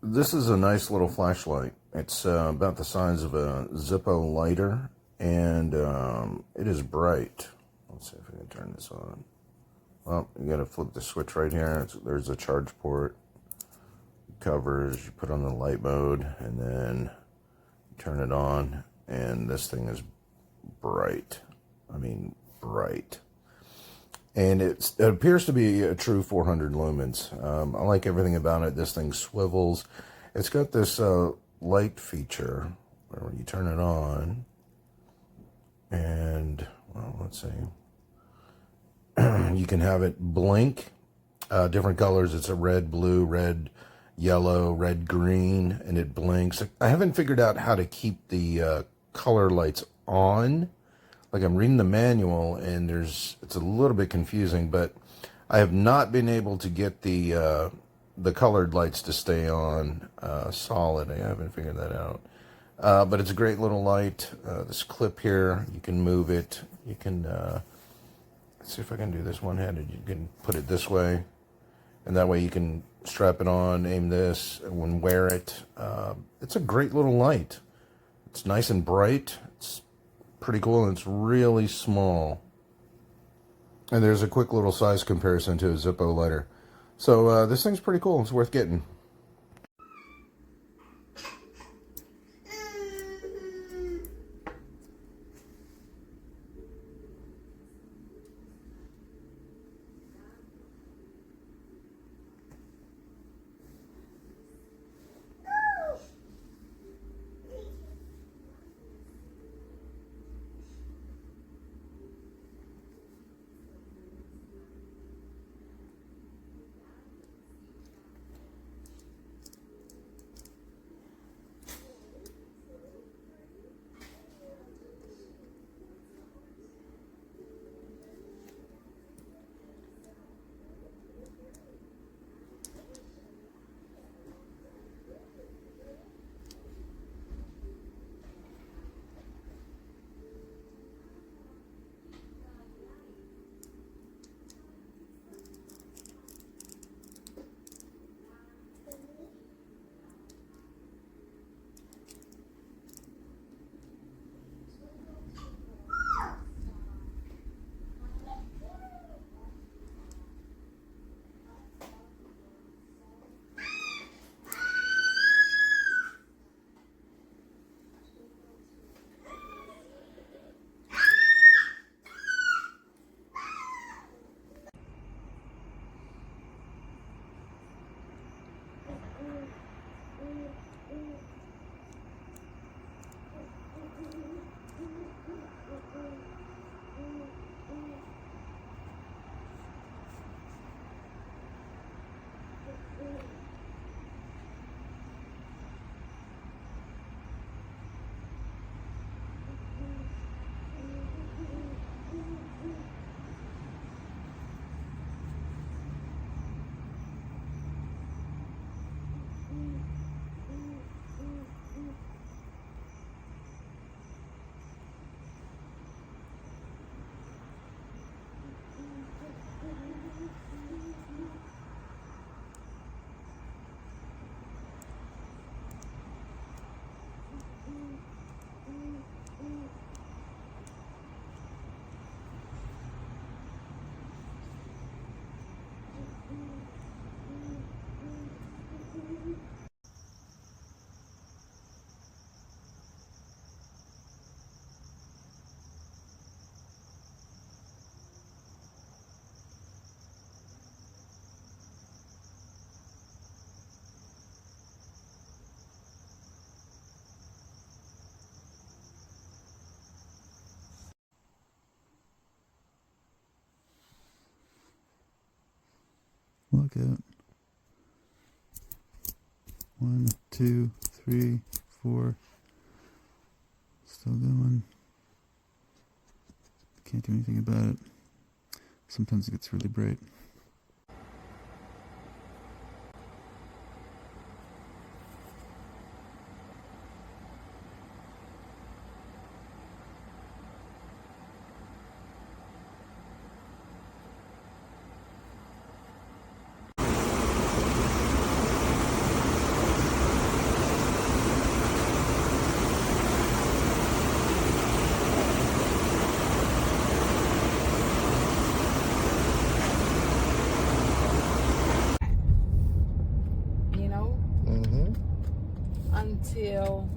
This is a nice little flashlight. It's about the size of a Zippo lighter, and it is bright. Let's see if we can turn this on. Well, you gotta flip the switch right here. There's a charge port. Covers, you put on the light mode, and then turn it on, and this thing is bright. I mean, bright. And it appears to be a true 400 lumens. I like everything about it. This thing swivels. It's got this light feature where when you turn it on, and, well, let's see. You can have it blink different colors. It's a red, blue, red, yellow, red, green, and it blinks. I haven't figured out how to keep the color lights on. Like, I'm reading the manual, and it's a little bit confusing, but I have not been able to get the colored lights to stay on solid. I haven't figured that out. But it's a great little light. This clip here, you can move it. You can, let's see if I can do this one-handed. You can put it this way, and that way you can strap it on, aim this, and wear it. It's a great little light. It's nice and bright. It's pretty cool, and it's really small. And there's a quick little size comparison to a Zippo lighter. So this thing's pretty cool. It's worth getting. Look out. 1, 2, 3, 4. Still going. Can't do anything about it. Sometimes it gets really bright. deal.